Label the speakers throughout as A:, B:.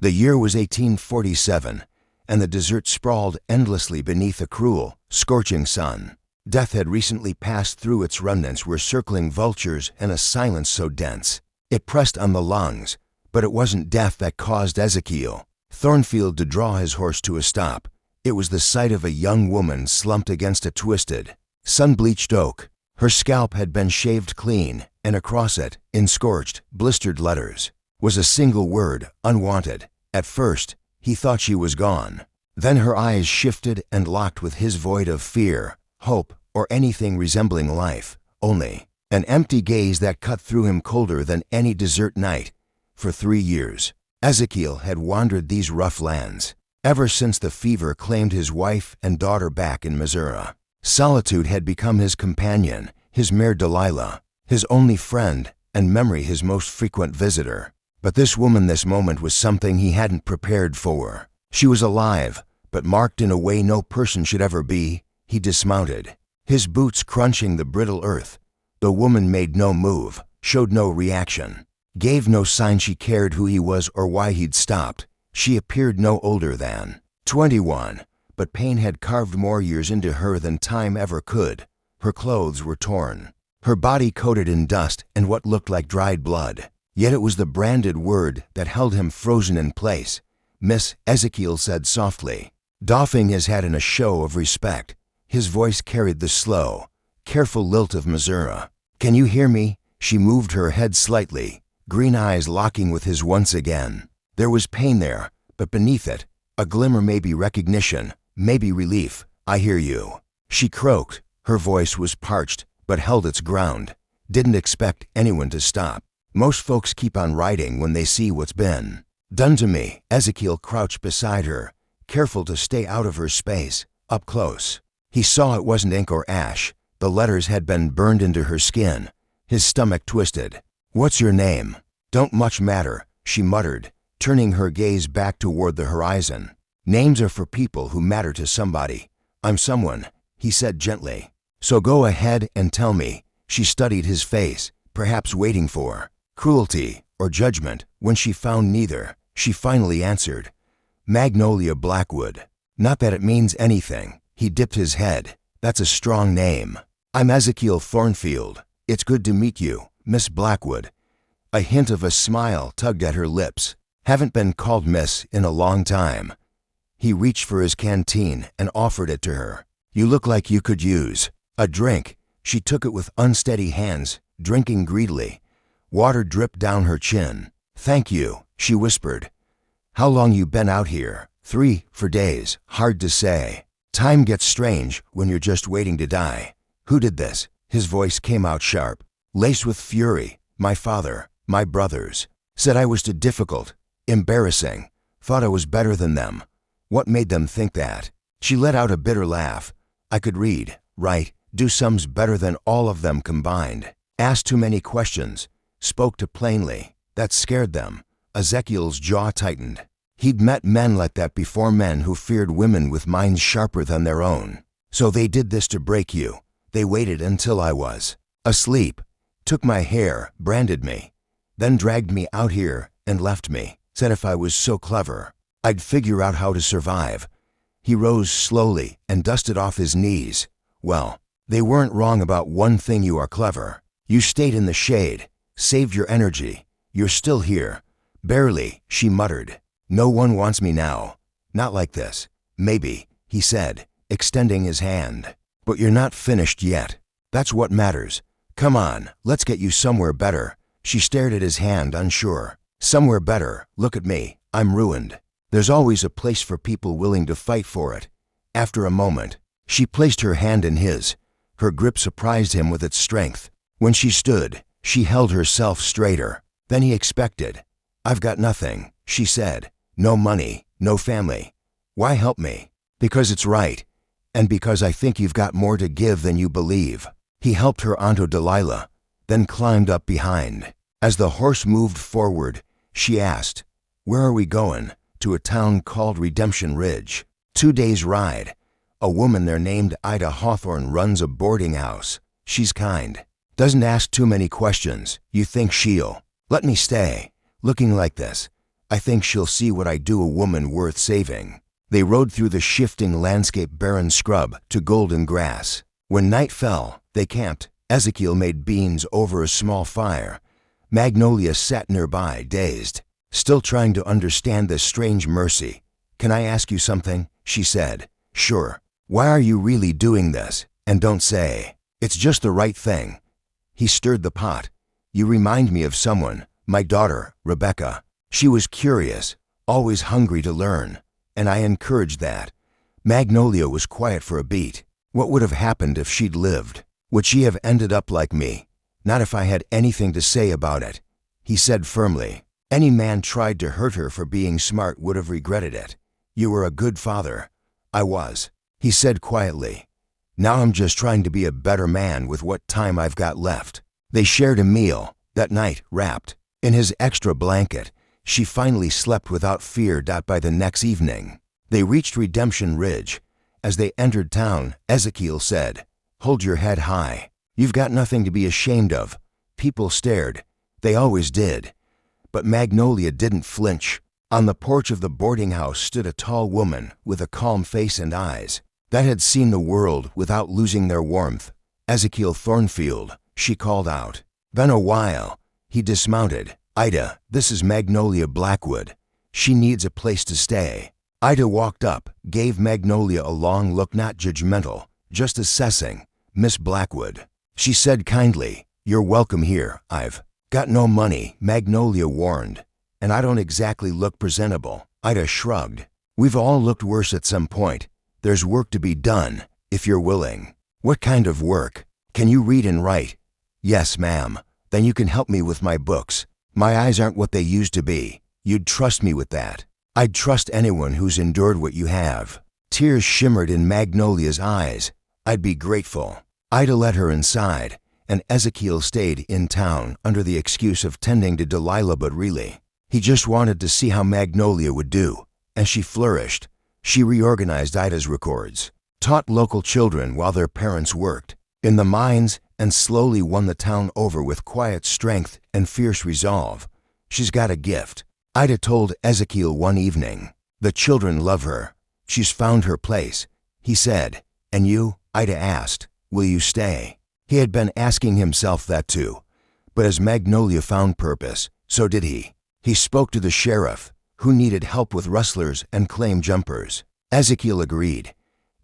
A: The year was 1847, and the desert sprawled endlessly beneath a cruel, scorching sun. Death had recently passed through. Its remnants were circling vultures in a silence so dense it pressed on the lungs. But it wasn't death that caused Ezekiel Thornfield to draw his horse to a stop. It was the sight of a young woman slumped against a twisted, sun-bleached oak. Her scalp had been shaved clean, and across it, in scorched, blistered letters, was a single word: unwanted. At first, he thought she was gone. Then her eyes shifted and locked with his, void of fear, hope, or anything resembling life. Only an empty gaze that cut through him colder than any desert night. For 3 years, Ezekiel had wandered these rough lands, ever since the fever claimed his wife and daughter back in Missouri. Solitude had become his companion, his mare Delilah, his only friend, and memory his most frequent visitor. But this woman, this moment, was something he hadn't prepared for. She was alive, but marked in a way no person should ever be. He dismounted, his boots crunching the brittle earth. The woman made no move, showed no reaction, gave no sign she cared who he was or why he'd stopped. She appeared no older than 21, but pain had carved more years into her than time ever could. Her clothes were torn, her body coated in dust and what looked like dried blood. Yet it was the branded word that held him frozen in place. "Miss," Ezekiel said softly, doffing his hat in a show of respect. His voice carried the slow, careful lilt of Missouri. "Can you hear me?" She moved her head slightly, green eyes locking with his once again. There was pain there, but beneath it, a glimmer, maybe recognition, maybe relief. "I hear you," she croaked. Her voice was parched, but held its ground. Didn't expect anyone to stop. Most folks keep on writing when they see what's been done to me. Ezekiel crouched beside her, careful to stay out of her space. Up close, he saw it wasn't ink or ash. The letters had been burned into her skin. His stomach twisted. "What's your name?" "Don't much matter," she muttered, turning her gaze back toward the horizon. "Names are for people who matter to somebody." "I'm someone," he said gently. "So go ahead and tell me." She studied his face, perhaps waiting for cruelty or judgment. When she found neither, she finally answered, "Magnolia Blackwood." "Not that it means anything." He dipped his head. "That's a strong name." "I'm Ezekiel Thornfield. It's good to meet you, Miss Blackwood." A hint of a smile tugged at her lips. "Haven't been called Miss in a long time." He reached for his canteen and offered it to her. "You look like you could use a drink." She took it with unsteady hands, drinking greedily. Water dripped down her chin. "Thank you," she whispered. "How long you been out here?" 3, for days. Hard to say. Time gets strange when you're just waiting to die. "Who did this?" His voice came out sharp, laced with fury. "My father, my brothers. Said I was too difficult, embarrassing. Thought I was better than them." "What made them think that?" She let out a bitter laugh. "I could read, write, do sums better than all of them combined. Asked too many questions, spoke too plainly. That scared them." Ezekiel's jaw tightened. He'd met men like that before, men who feared women with minds sharper than their own. "So they did this to break you. They waited until I was asleep, took my hair, branded me, then dragged me out here and left me. Said if I was so clever, I'd figure out how to survive." He rose slowly and dusted off his knees. "Well, they weren't wrong about one thing. You are clever. You stayed in the shade, saved your energy. You're still here." "Barely," she muttered. "No one wants me now. Not like this." "Maybe," he said, extending his hand. "But you're not finished yet. That's what matters. Come on, let's get you somewhere better." She stared at his hand, unsure. "Somewhere better. Look at me. I'm ruined. There's always a place for people willing to fight for it." After a moment, she placed her hand in his. Her grip surprised him with its strength. When she stood, she held herself straighter than he expected. "I've got nothing," she said. "No money, no family. Why help me?" "Because it's right, and because I think you've got more to give than you believe." He helped her onto Delilah, then climbed up behind. As the horse moved forward, she asked, "Where are we going?" "To a town called Redemption Ridge. 2 days' ride. A woman there named Ida Hawthorne runs a boarding house. She's kind. Doesn't ask too many questions. You think she'll let me stay?" Looking like this, I think she'll see what I do, a woman worth saving. They rode through the shifting landscape, barren scrub to golden grass. When night fell, they camped. Ezekiel made beans over a small fire. Magnolia sat nearby, dazed, still trying to understand this strange mercy. "Can I ask you something?" she said. "Sure. Why are you really doing this? And don't say, it's just the right thing." He stirred the pot. "You remind me of someone, my daughter, Rebecca. She was curious, always hungry to learn, and I encouraged that." Magnolia was quiet for a beat. What would have happened if she'd lived? Would she have ended up like me? Not if I had anything to say about it. He said firmly, "Any man tried to hurt her for being smart would have regretted it. You were a good father." "I was," he said quietly. "Now I'm just trying to be a better man with what time I've got left." They shared a meal. That night, wrapped in his extra blanket, she finally slept without fear. By the next evening, they reached Redemption Ridge. As they entered town, Ezekiel said, "Hold your head high. You've got nothing to be ashamed of." People stared. They always did. But Magnolia didn't flinch. On the porch of the boarding house stood a tall woman with a calm face and eyes that had seen the world without losing their warmth. "Ezekiel Thornfield," she called out. "Been a while." He dismounted. "Ida, this is Magnolia Blackwood. She needs a place to stay." Ida walked up, gave Magnolia a long look, not judgmental, just assessing. "Miss Blackwood," she said kindly, "you're welcome here. I've got no money," Magnolia warned, "and I don't exactly look presentable." Ida shrugged. "We've all looked worse at some point. There's work to be done, if you're willing." "What kind of work? Can you read and write?" "Yes, ma'am." "Then you can help me with my books. My eyes aren't what they used to be. You'd trust me with that." "I'd trust anyone who's endured what you have." Tears shimmered in Magnolia's eyes. "I'd be grateful." Ida let her inside, and Ezekiel stayed in town under the excuse of tending to Delilah, but really, he just wanted to see how Magnolia would do, and she flourished. She reorganized Ida's records, taught local children while their parents worked in the mines, and slowly won the town over with quiet strength and fierce resolve. "She's got a gift," Ida told Ezekiel one evening. "The children love her. She's found her place," he said. "And you?" Ida asked. "Will you stay?" He had been asking himself that too. But as Magnolia found purpose, so did he. He spoke to the sheriff, who needed help with rustlers and claim jumpers. Ezekiel agreed.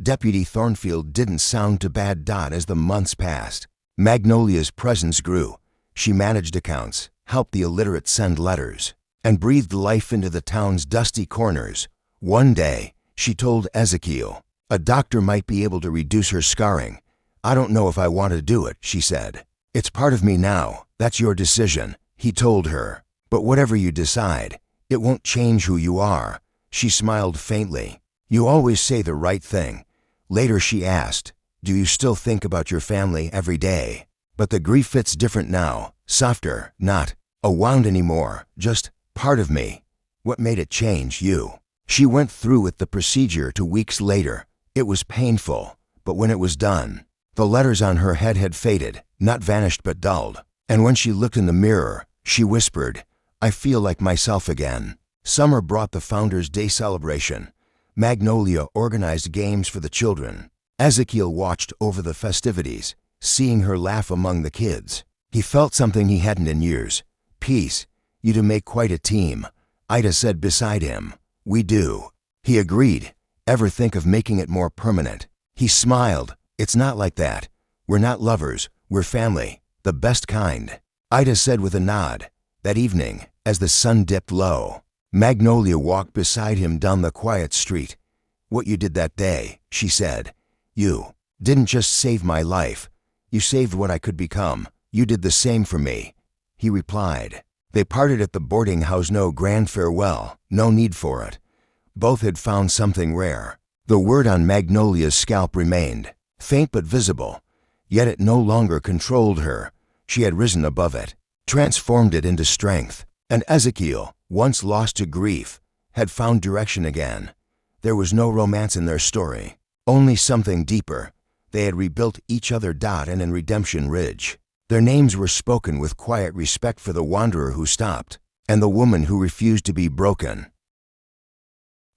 A: Deputy Thornfield didn't sound too bad. As the months passed, Magnolia's presence grew. She managed accounts, helped the illiterate send letters, and breathed life into the town's dusty corners. One day, she told Ezekiel, "A doctor might be able to reduce her scarring." "I don't know if I want to do it," she said. "It's part of me now. That's your decision," he told her. "But whatever you decide, it won't change who you are." She smiled faintly. "You always say the right thing." Later she asked, "Do you still think about your family every day?" "But the grief fits different now, softer, not a wound anymore, just part of me." "What made it change you?" She went through with the procedure 2 weeks later. It was painful, but when it was done, the letters on her head had faded, not vanished but dulled. And when she looked in the mirror, she whispered, "I feel like myself again." Summer brought the Founders' Day celebration. Magnolia organized games for the children. Ezekiel watched over the festivities, seeing her laugh among the kids. He felt something he hadn't in years. "Peace. You do make quite a team," Ida said beside him. "We do." He agreed. "Ever think of making it more permanent?" He smiled. "It's not like that. We're not lovers. We're family. The best kind," Ida said with a nod. That evening, as the sun dipped low, Magnolia walked beside him down the quiet street. "What you did that day," she said. "You didn't just save my life. You saved what I could become. You did the same for me," he replied. They parted at the boarding house. No grand farewell, no need for it. Both had found something rare. The word on Magnolia's scalp remained, faint but visible, yet it no longer controlled her. She had risen above it, transformed it into strength. And Ezekiel, once lost to grief, had found direction again. There was no romance in their story, only something deeper. They had rebuilt each other. And in Redemption Ridge, their names were spoken with quiet respect for the wanderer who stopped and the woman who refused to be broken.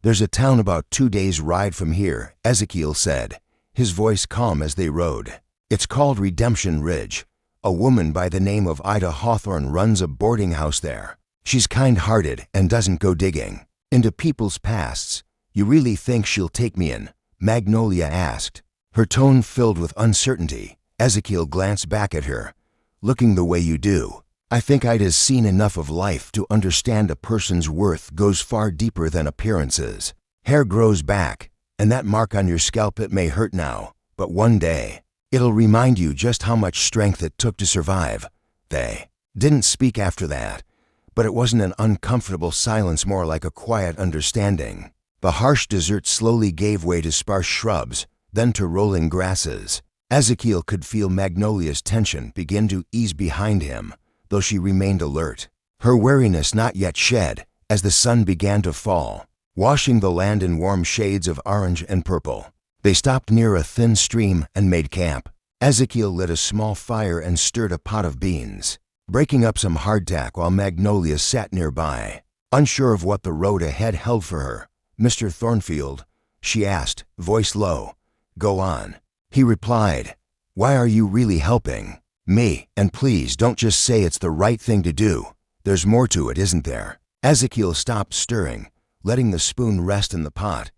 A: There's a town about 2 days' ride from here, Ezekiel said, his voice calm as they rode. It's called Redemption Ridge. A woman by the name of Ida Hawthorne runs a boarding house there. She's kind-hearted and doesn't go digging into people's pasts. You really think she'll take me in? Magnolia asked, her tone filled with uncertainty. Ezekiel glanced back at her. Looking the way you do, I think Ida's seen enough of life to understand a person's worth goes far deeper than appearances. Hair grows back, and that mark on your scalp, it may hurt now, but one day, it'll remind you just how much strength it took to survive. They didn't speak after that, but it wasn't an uncomfortable silence, more like a quiet understanding. The harsh desert slowly gave way to sparse shrubs, then to rolling grasses. Ezekiel could feel Magnolia's tension begin to ease behind him, though she remained alert, her weariness not yet shed, as the sun began to fall, washing the land in warm shades of orange and purple. They stopped near a thin stream and made camp. Ezekiel lit a small fire and stirred a pot of beans, breaking up some hardtack while Magnolia sat nearby, unsure of what the road ahead held for her. Mr. Thornfield, she asked, voice low. Go on. He replied, why are you really helping me? And please don't just say it's the right thing to do. There's more to it, isn't there? Ezekiel stopped stirring, letting the spoon rest in the pot.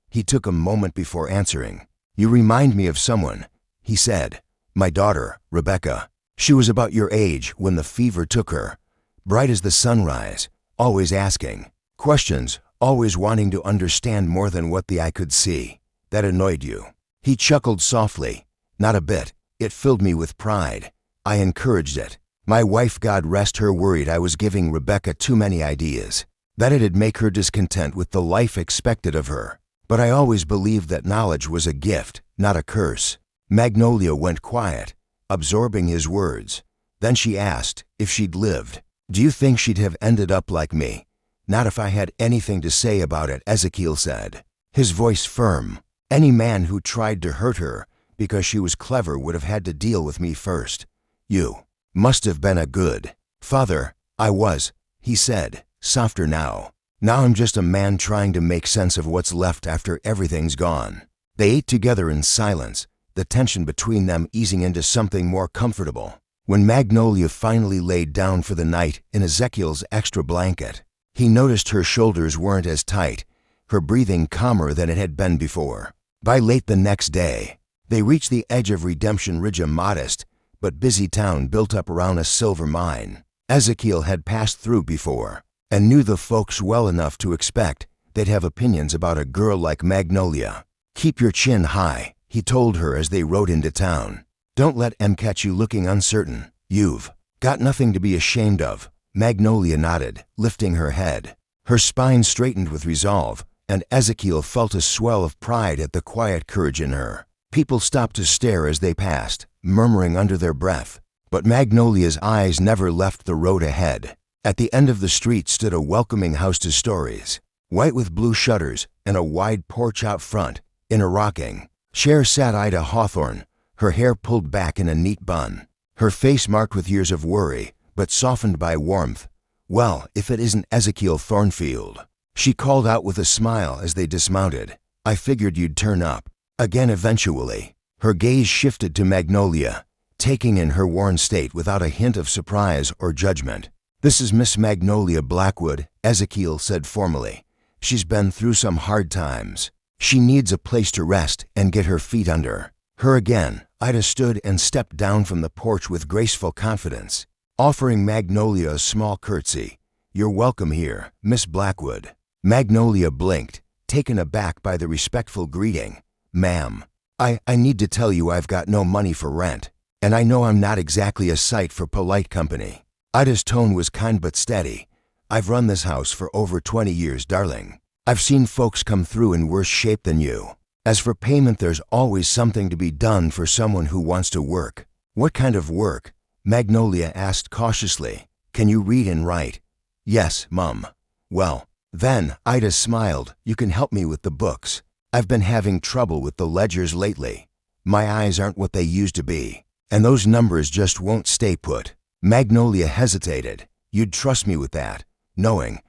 A: He took a moment before answering. You remind me of someone, he said. My daughter, Rebecca. She was about your age when the fever took her. Bright as the sunrise, always asking questions, always wanting to understand more than what the eye could see. That annoyed you. He chuckled softly. Not a bit. It filled me with pride. I encouraged it. My wife, God rest her, worried I was giving Rebecca too many ideas, that it'd make her discontent with the life expected of her. But I always believed that knowledge was a gift, not a curse. Magnolia went quiet, absorbing his words. Then she asked if she'd lived. Do you think she'd have ended up like me? Not if I had anything to say about it, Ezekiel said, his voice firm. Any man who tried to hurt her because she was clever would have had to deal with me first. You must have been a good father. I was, he said, softer now. Now I'm just a man trying to make sense of what's left after everything's gone. They ate together in silence, the tension between them easing into something more comfortable. When Magnolia finally laid down for the night in Ezekiel's extra blanket, he noticed her shoulders weren't as tight, her breathing calmer than it had been before. By late the next day, they reached the edge of Redemption Ridge, a modest but busy town built up around a silver mine. Ezekiel had passed through before and knew the folks well enough to expect they'd have opinions about a girl like Magnolia. Keep your chin high, he told her as they rode into town. Don't let em catch you looking uncertain. You've got nothing to be ashamed of. Magnolia nodded, lifting her head. Her spine straightened with resolve, and Ezekiel felt a swell of pride at the quiet courage in her. People stopped to stare as they passed, murmuring under their breath. But Magnolia's eyes never left the road ahead. At the end of the street stood a welcoming house to stories, white with blue shutters and a wide porch out front. In a rocking chair sat Ida Hawthorne, her hair pulled back in a neat bun, her face marked with years of worry, but softened by warmth. Well, if it isn't Ezekiel Thornfield, she called out with a smile as they dismounted. I figured you'd turn up again eventually. Her gaze shifted to Magnolia, taking in her worn state without a hint of surprise or judgment. This is Miss Magnolia Blackwood, Ezekiel said formally. She's been through some hard times. She needs a place to rest and get her feet under her again. Ida stood and stepped down from the porch with graceful confidence, offering Magnolia a small curtsy. You're welcome here, Miss Blackwood. Magnolia blinked, taken aback by the respectful greeting. Ma'am, I need to tell you I've got no money for rent, and I know I'm not exactly a sight for polite company. Ida's tone was kind but steady. I've run this house for over 20 years, darling. I've seen folks come through in worse shape than you. As for payment, there's always something to be done for someone who wants to work. What kind of work? Magnolia asked cautiously. Can you read and write? Yes, Mum. Well, then, Ida smiled, you can help me with the books. I've been having trouble with the ledgers lately. My eyes aren't what they used to be, and those numbers just won't stay put. Magnolia hesitated. You'd trust me with that. Knowing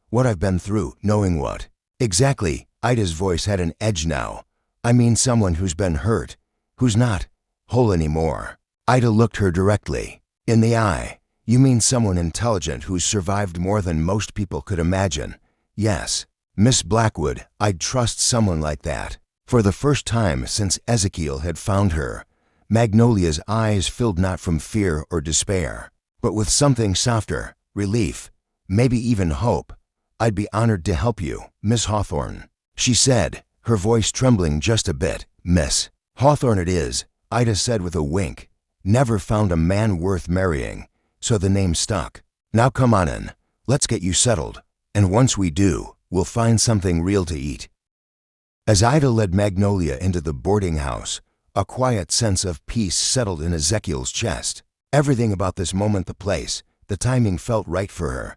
A: what I've been through, knowing what. Exactly, Ida's voice had an edge now. I mean someone who's been hurt, who's not whole anymore. Ida looked her directly in the eye. You mean someone intelligent who's survived more than most people could imagine? Yes, Miss Blackwood, I'd trust someone like that. For the first time since Ezekiel had found her, Magnolia's eyes filled not from fear or despair, but with something softer, relief, maybe even hope. I'd be honored to help you, Miss Hawthorne, she said, her voice trembling just a bit. Miss Hawthorne it is, Ida said with a wink. Never found a man worth marrying, so the name stuck. Now come on in, let's get you settled, and once we do, we'll find something real to eat. As Ida led Magnolia into the boarding house, a quiet sense of peace settled in Ezekiel's chest. Everything about this moment, the place, the timing felt right for her.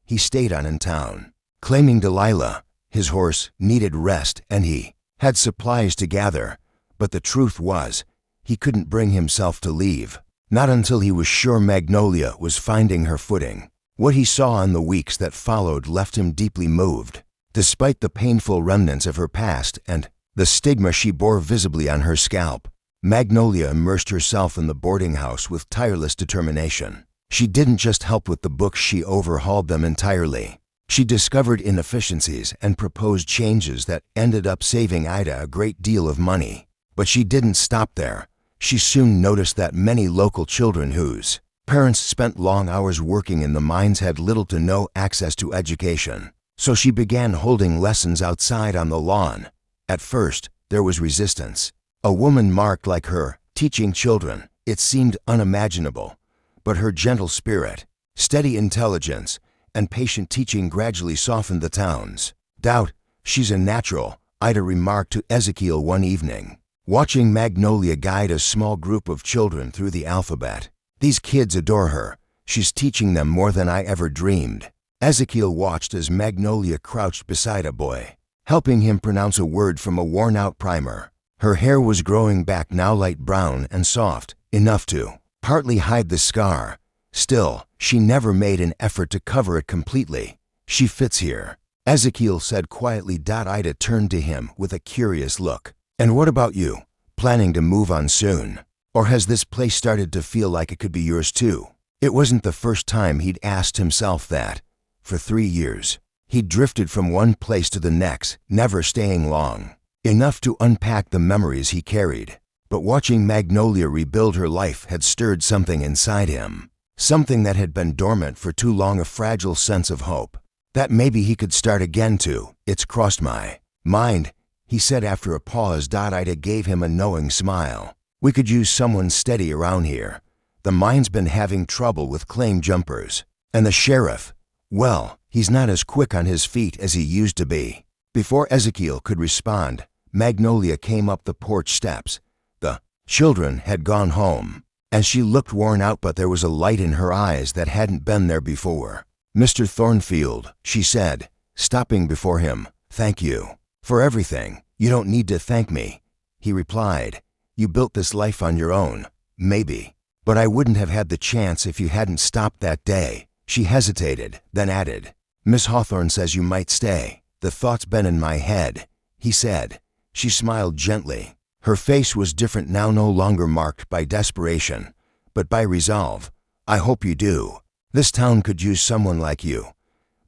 A: He stayed on in town, claiming Delilah, his horse, needed rest and he had supplies to gather, but the truth was, he couldn't bring himself to leave, not until he was sure Magnolia was finding her footing. What he saw in the weeks that followed left him deeply moved. Despite the painful remnants of her past and the stigma she bore visibly on her scalp, Magnolia immersed herself in the boarding house with tireless determination. She didn't just help with the books, she overhauled them entirely. She discovered inefficiencies and proposed changes that ended up saving Ida a great deal of money. But she didn't stop there. She soon noticed that many local children whose parents spent long hours working in the mines had little to no access to education. So she began holding lessons outside on the lawn. At first, there was resistance. A woman marked like her, teaching children, it seemed unimaginable. But her gentle spirit, steady intelligence, and patient teaching gradually softened the town's doubt. She's a natural, Ida remarked to Ezekiel one evening, watching Magnolia guide a small group of children through the alphabet. These kids adore her. She's teaching them more than I ever dreamed. Ezekiel watched as Magnolia crouched beside a boy, helping him pronounce a word from a worn-out primer. Her hair was growing back, now light brown and soft, enough to partly hide the scar. Still, she never made an effort to cover it completely. She fits here, Ezekiel said quietly. Ida turned to him with a curious look. And what about you? Planning to move on soon? Or has this place started to feel like it could be yours too? It wasn't the first time he'd asked himself that. For 3 years, he'd drifted from one place to the next, never staying long, enough to unpack the memories he carried. But watching Magnolia rebuild her life had stirred something inside him, something that had been dormant for too long, a fragile sense of hope, that maybe he could start again too. It's crossed my mind, he said after a pause. Ida gave him a knowing smile. We could use someone steady around here. The mine's been having trouble with claim jumpers. And the sheriff, well, he's not as quick on his feet as he used to be. Before Ezekiel could respond, Magnolia came up the porch steps. The children had gone home, and she looked worn out, but there was a light in her eyes that hadn't been there before. Mr. Thornfield, she said, stopping before him, thank you for everything. You don't need to thank me, he replied. You built this life on your own, maybe, but I wouldn't have had the chance if you hadn't stopped that day. She hesitated, then added, Miss Hawthorne says you might stay. The thought's been in my head, he said. She smiled gently. Her face was different now, no longer marked by desperation, but by resolve. I hope you do. This town could use someone like you.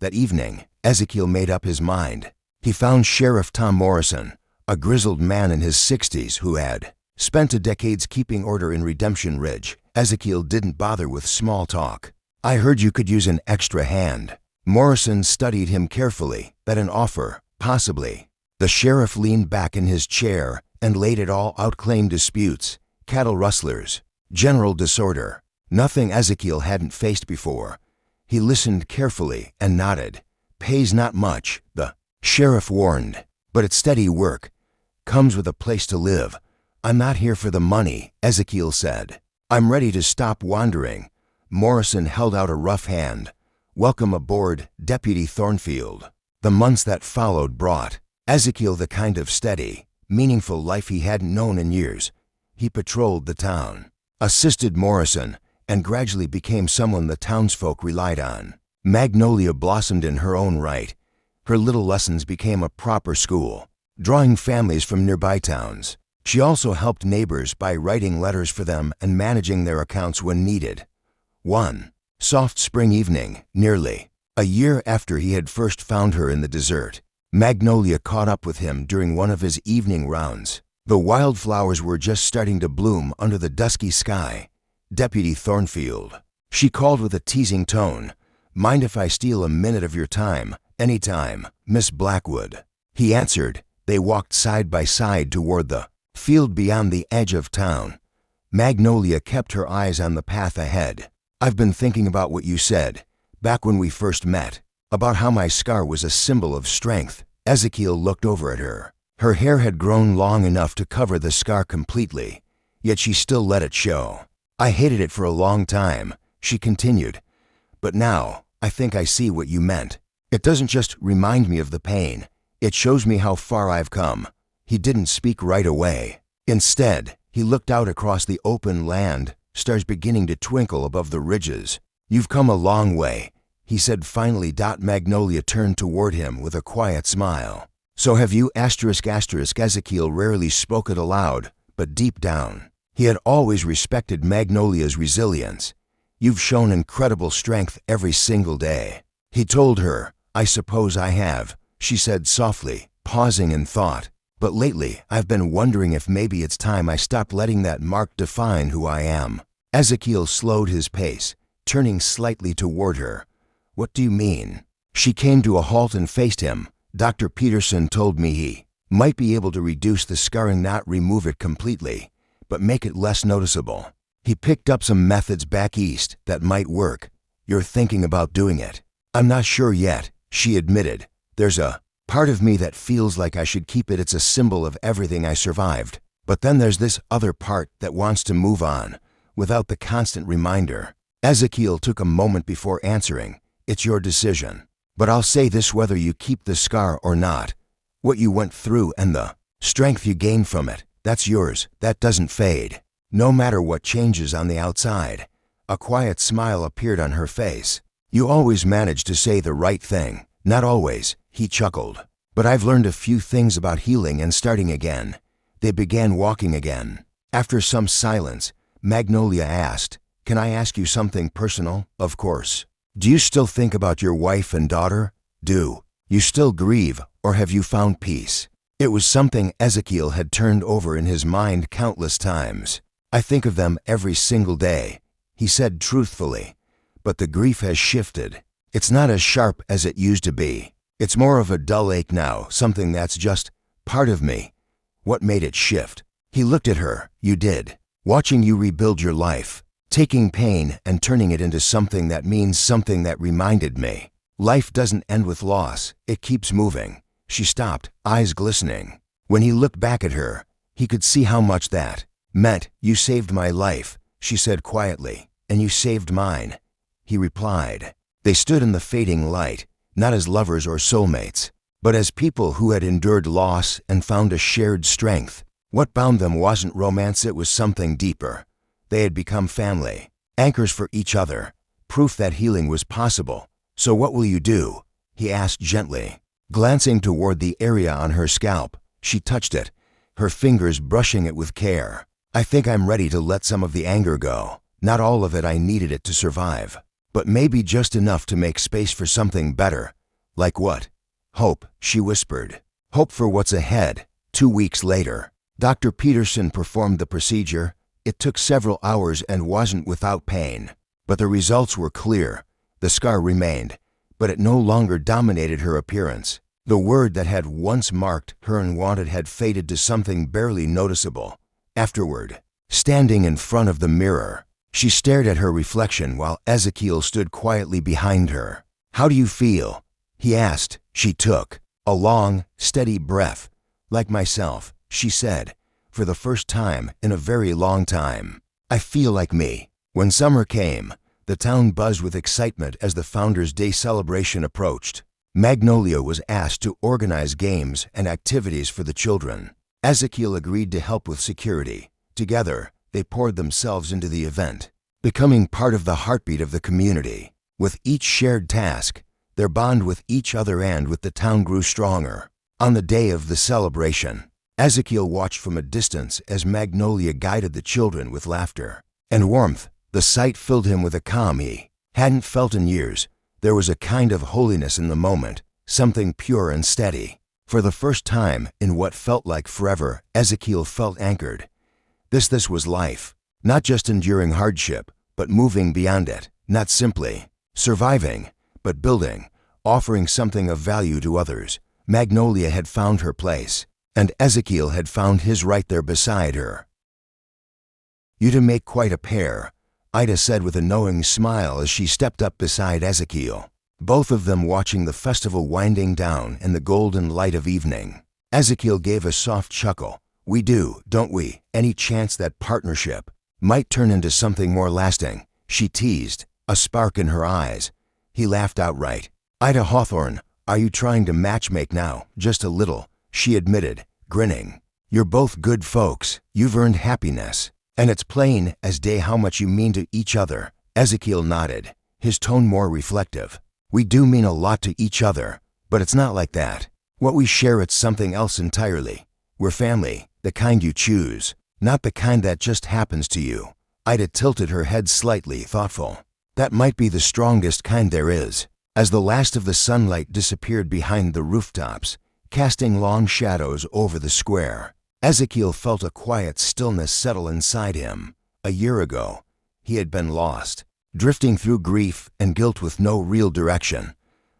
A: That evening, Ezekiel made up his mind. He found Sheriff Tom Morrison, a grizzled man in his 60s who had spent decades keeping order in Redemption Ridge. Ezekiel didn't bother with small talk. I heard you could use an extra hand. Morrison studied him carefully. That an offer, possibly. The sheriff leaned back in his chair and laid it all out. Claim disputes, cattle rustlers, general disorder. Nothing Ezekiel hadn't faced before. He listened carefully and nodded. Pays not much, the sheriff warned, but it's steady work. Comes with a place to live. I'm not here for the money, Ezekiel said. I'm ready to stop wandering. Morrison held out a rough hand. Welcome aboard, Deputy Thornfield. The months that followed brought Ezekiel the kind of steady, meaningful life he hadn't known in years. He patrolled the town, assisted Morrison, and gradually became someone the townsfolk relied on. Magnolia blossomed in her own right. Her little lessons became a proper school, drawing families from nearby towns. She also helped neighbors by writing letters for them and managing their accounts when needed. One soft spring evening, nearly a year after he had first found her in the desert, Magnolia caught up with him during one of his evening rounds. The wildflowers were just starting to bloom under the dusky sky. "Deputy Thornfield," she called with a teasing tone. "Mind if I steal a minute of your time? Any time, Miss Blackwood." He answered. They walked side by side toward the field beyond the edge of town. Magnolia kept her eyes on the path ahead. "I've been thinking about what you said, back when we first met, about how my scar was a symbol of strength." Ezekiel looked over at her. Her hair had grown long enough to cover the scar completely, yet she still let it show. "I hated it for a long time," she continued, "but now I think I see what you meant. It doesn't just remind me of the pain, it shows me how far I've come." He didn't speak right away. Instead, he looked out across the open land, stars beginning to twinkle above the ridges. "You've come a long way," he said finally. Magnolia turned toward him with a quiet smile. "So have you." Ezekiel rarely spoke it aloud, but deep down, he had always respected Magnolia's resilience. "You've shown incredible strength every single day." He told her. "I suppose I have," she said softly, pausing in thought. "But lately, I've been wondering if maybe it's time I stopped letting that mark define who I am." Ezekiel slowed his pace, turning slightly toward her. "What do you mean?" She came to a halt and faced him. "Dr. Peterson told me he might be able to reduce the scarring, not remove it completely, but make it less noticeable. He picked up some methods back east that might work. You're thinking about doing it?" "I'm not sure yet," she admitted. "There's a part of me that feels like I should keep it. It's a symbol of everything I survived. But then there's this other part that wants to move on, without the constant reminder." Ezekiel took a moment before answering. "It's your decision. But I'll say this: whether you keep the scar or not, what you went through and the strength you gained from it, that's yours. That doesn't fade, no matter what changes on the outside." A quiet smile appeared on her face. "You always manage to say the right thing." "Not always," he chuckled. "But I've learned a few things about healing and starting again." They began walking again. After some silence, Magnolia asked, "Can I ask you something personal?" "Of course." "Do you still think about your wife and daughter? Do you still grieve, or have you found peace?" It was something Ezekiel had turned over in his mind countless times. "I think of them every single day," he said truthfully. "But the grief has shifted. It's not as sharp as it used to be. It's more of a dull ache now, something that's just part of me." "What made it shift?" He looked at her. "You did. Watching you rebuild your life, taking pain and turning it into something that means something. That reminded me. Life doesn't end with loss, it keeps moving." She stopped, eyes glistening. When he looked back at her, he could see how much that meant. "You saved my life," she said quietly. "And you saved mine," he replied. They stood in the fading light, not as lovers or soulmates, but as people who had endured loss and found a shared strength. What bound them wasn't romance, it was something deeper. They had become family, anchors for each other, proof that healing was possible. "So what will you do?" he asked gently. Glancing toward the area on her scalp, she touched it, her fingers brushing it with care. "I think I'm ready to let some of the anger go. Not all of it. I needed it to survive. But maybe just enough to make space for something better." "Like what?" "Hope," she whispered. "Hope for what's ahead." 2 weeks later, Dr. Peterson performed the procedure. It took several hours and wasn't without pain. But the results were clear. The scar remained, but it no longer dominated her appearance. The word that had once marked her unwanted had faded to something barely noticeable. Afterward, standing in front of the mirror, she stared at her reflection while Ezekiel stood quietly behind her. "How do you feel?" he asked. She took a long, steady breath. "Like myself," she said, "for the first time in a very long time. I feel like me." When summer came, the town buzzed with excitement as the Founders' Day celebration approached. Magnolia was asked to organize games and activities for the children. Ezekiel agreed to help with security. Together, they poured themselves into the event, becoming part of the heartbeat of the community. With each shared task, their bond with each other and with the town grew stronger. On the day of the celebration, Ezekiel watched from a distance as Magnolia guided the children with laughter and warmth. The sight filled him with a calm he hadn't felt in years. There was a kind of holiness in the moment, something pure and steady. For the first time in what felt like forever, Ezekiel felt anchored. This was life, not just enduring hardship, but moving beyond it, not simply surviving, but building, offering something of value to others. Magnolia had found her place, and Ezekiel had found his right there beside her. "You two make quite a pair," Ida said with a knowing smile as she stepped up beside Ezekiel, both of them watching the festival winding down in the golden light of evening. Ezekiel gave a soft chuckle. "We do, don't we? Any chance that partnership might turn into something more lasting?" she teased, a spark in her eyes. He laughed outright. "Ida Hawthorne, are you trying to matchmake now?" "Just a little," she admitted, grinning. "You're both good folks. You've earned happiness. And it's plain as day how much you mean to each other." Ezekiel nodded, his tone more reflective. "We do mean a lot to each other, but it's not like that. What we share, it's something else entirely. We're family, the kind you choose, not the kind that just happens to you." Ida tilted her head slightly, thoughtful. "That might be the strongest kind there is." As the last of the sunlight disappeared behind the rooftops, casting long shadows over the square, Ezekiel felt a quiet stillness settle inside him. A year ago, he had been lost, drifting through grief and guilt with no real direction.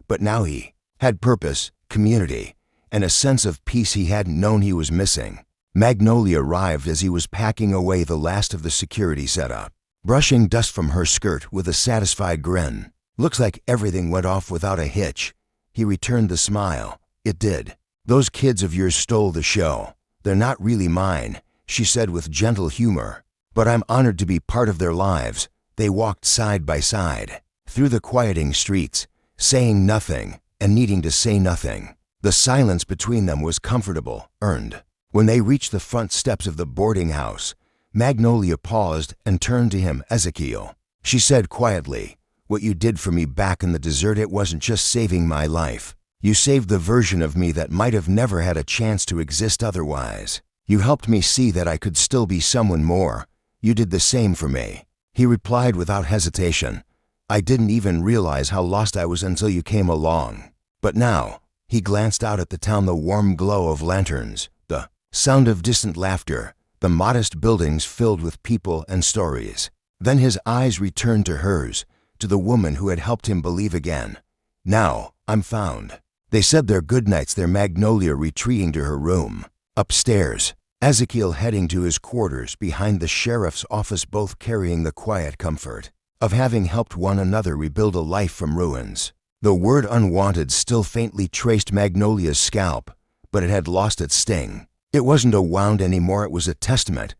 A: But now he had purpose, community, and a sense of peace he hadn't known he was missing. Magnolia arrived as he was packing away the last of the security setup, brushing dust from her skirt with a satisfied grin. "Looks like everything went off without a hitch." He returned the smile. "It did. Those kids of yours stole the show. They're not really mine," she said with gentle humor, "but I'm honored to be part of their lives." They walked side by side through the quieting streets, saying nothing and needing to say nothing. The silence between them was comfortable, earned. When they reached the front steps of the boarding house, Magnolia paused and turned to him. "Ezekiel," she said quietly, "what you did for me back in the desert, it wasn't just saving my life. You saved the version of me that might have never had a chance to exist otherwise. You helped me see that I could still be someone more. You did the same for me." He replied without hesitation. "I didn't even realize how lost I was until you came along. But now," he glanced out at the town, the warm glow of lanterns, the sound of distant laughter, the modest buildings filled with people and stories. Then his eyes returned to hers, to the woman who had helped him believe again. "Now, I'm found." They said their goodnights there, Magnolia retreating to her room. Upstairs, Ezekiel heading to his quarters behind the sheriff's office, both carrying the quiet comfort of having helped one another rebuild a life from ruins. The word unwanted still faintly traced Magnolia's scalp, but it had lost its sting. It wasn't a wound anymore, it was a testament,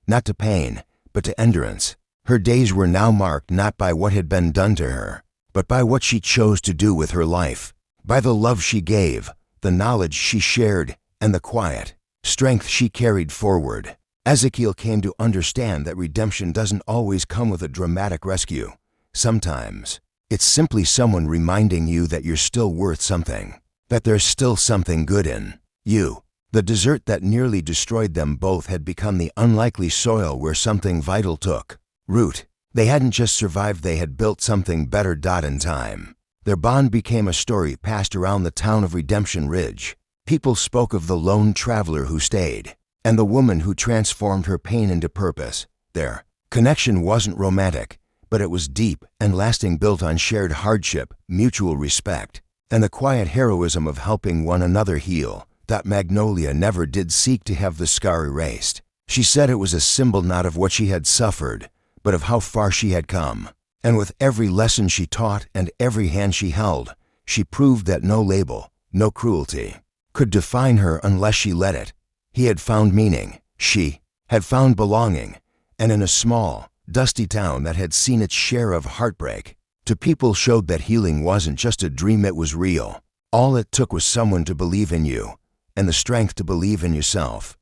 A: not to pain, but to endurance. Her days were now marked not by what had been done to her, but by what she chose to do with her life. By the love she gave, the knowledge she shared, and the quiet strength she carried forward. Ezekiel came to understand that redemption doesn't always come with a dramatic rescue. Sometimes, it's simply someone reminding you that you're still worth something, that there's still something good in you. The desert that nearly destroyed them both had become the unlikely soil where something vital took root. They hadn't just survived, they had built something better. In time, their bond became a story passed around the town of Redemption Ridge. People spoke of the lone traveler who stayed, and the woman who transformed her pain into purpose. Their connection wasn't romantic, but it was deep and lasting, built on shared hardship, mutual respect, and the quiet heroism of helping one another heal. That Magnolia never did seek to have the scar erased. She said it was a symbol not of what she had suffered, but of how far she had come. And with every lesson she taught and every hand she held, she proved that no label, no cruelty, could define her unless she let it. He had found meaning. She had found belonging. And in a small, dusty town that had seen its share of heartbreak, two people showed that healing wasn't just a dream, it was real. All it took was someone to believe in you, and the strength to believe in yourself.